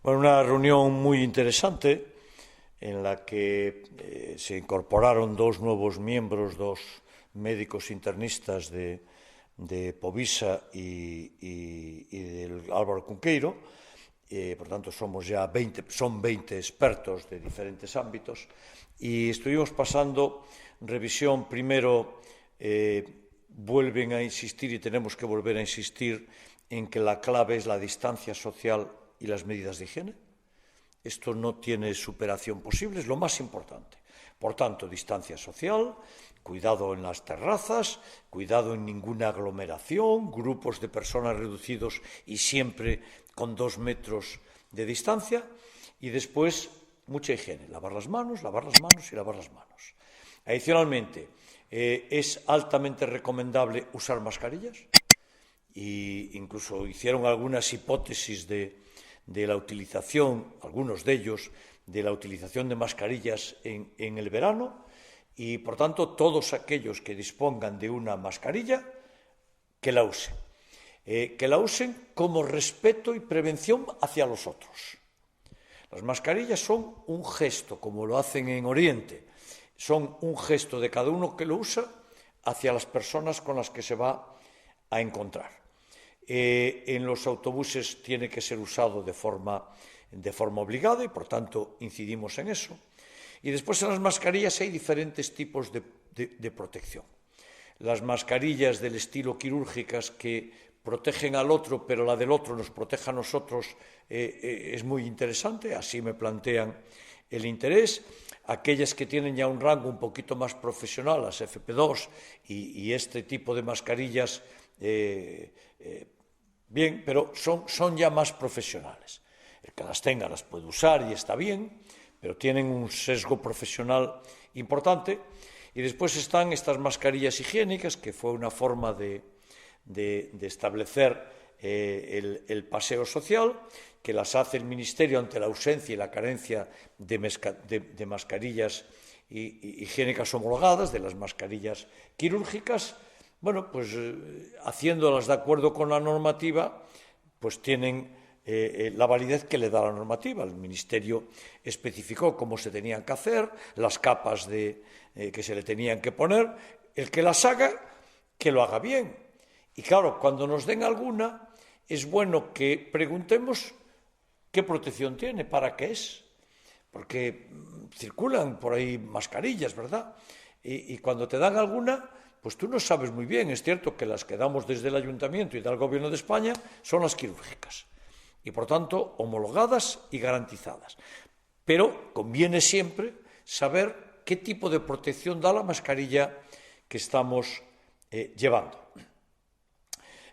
Bueno, una reunión muy interesante en la que se incorporaron dos nuevos miembros, dos médicos internistas de Povisa y del Álvaro Cunqueiro. Por tanto, son 20 expertos de diferentes ámbitos y estuvimos pasando revisión. Primero, vuelven a insistir y tenemos que volver a insistir en que la clave es la distancia social y las medidas de higiene. Esto no tiene superación posible, es lo más importante. Por tanto, distancia social, cuidado en las terrazas, cuidado en ninguna aglomeración, grupos de personas reducidos y siempre con 2 metros de distancia. Y después, mucha higiene, lavar las manos y lavar las manos. Adicionalmente, es altamente recomendable usar mascarillas. E incluso hicieron algunas hipótesis de la utilización, algunos de ellos, de la utilización de mascarillas en el verano y, por tanto, todos aquellos que dispongan de una mascarilla, que la usen. Que la usen como respeto y prevención hacia los otros. Las mascarillas son un gesto, como lo hacen en Oriente, son un gesto de cada uno que lo usa hacia las personas con las que se va a encontrar. En los autobuses tiene que ser usado de forma obligada y, por tanto, incidimos en eso. Y después en las mascarillas hay diferentes tipos de protección. Las mascarillas del estilo quirúrgicas que protegen al otro, pero la del otro nos protege a nosotros, es muy interesante, así me plantean el interés. Aquellas que tienen ya un rango un poquito más profesional, las FP2 y este tipo de mascarillas, bien, pero son ya más profesionales. El que las tenga las puede usar y está bien, pero tienen un sesgo profesional importante. Y después están estas mascarillas higiénicas, que fue una forma de establecer el paseo social, que las hace el Ministerio ante la ausencia y la carencia de mascarillas higiénicas homologadas, de las mascarillas quirúrgicas. Bueno, pues haciéndolas de acuerdo con la normativa, pues tienen la validez que le da la normativa. El Ministerio especificó cómo se tenían que hacer, las capas que se le tenían que poner. El que las haga, que lo haga bien. Y claro, cuando nos den alguna, es bueno que preguntemos qué protección tiene, para qué es. Porque circulan por ahí mascarillas, ¿verdad? Y cuando te dan alguna, pues tú no sabes muy bien. Es cierto que las que damos desde el Ayuntamiento y del Gobierno de España son las quirúrgicas y, por tanto, homologadas y garantizadas. Pero conviene siempre saber qué tipo de protección da la mascarilla que estamos llevando.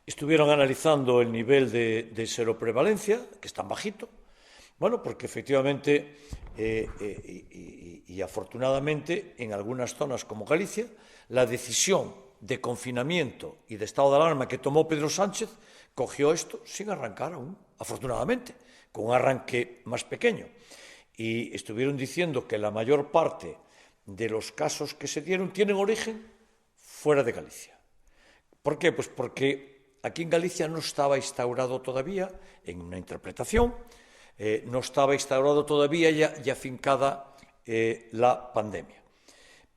Estuvieron analizando el nivel de seroprevalencia, que es tan bajito. Bueno, porque efectivamente y afortunadamente en algunas zonas como Galicia, la decisión de confinamiento y de estado de alarma que tomó Pedro Sánchez cogió esto sin arrancar aún, afortunadamente, con un arranque más pequeño. Y estuvieron diciendo que la mayor parte de los casos que se dieron tienen origen fuera de Galicia. ¿Por qué? Pues porque aquí en Galicia no estaba instaurado todavía, en una interpretación, no estaba instaurado todavía y afincada la pandemia.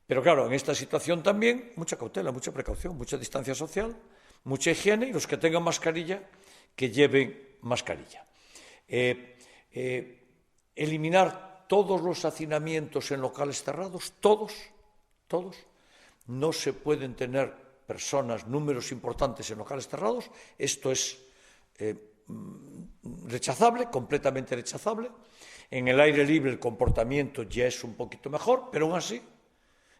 Pero claro, en esta situación también mucha cautela, mucha precaución, mucha distancia social, mucha higiene y los que tengan mascarilla, que lleven mascarilla. Eliminar todos los hacinamientos en locales cerrados, todos. No se pueden tener personas, números importantes en locales cerrados. Esto es rechazable, completamente rechazable. En el aire libre el comportamiento ya es un poquito mejor, pero aún así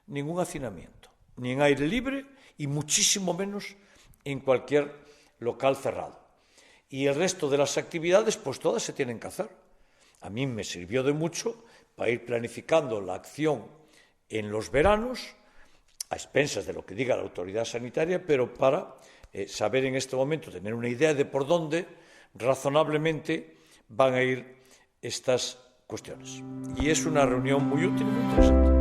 ningún hacinamiento, ni en aire libre y muchísimo menos en cualquier local cerrado. Y el resto de las actividades, pues todas se tienen que hacer. A mí me sirvió de mucho para ir planificando la acción en los veranos, a expensas de lo que diga la autoridad sanitaria, pero para saber en este momento, tener una idea de por dónde razonablemente van a ir estas cuestiones. Y es una reunión muy útil y muy interesante.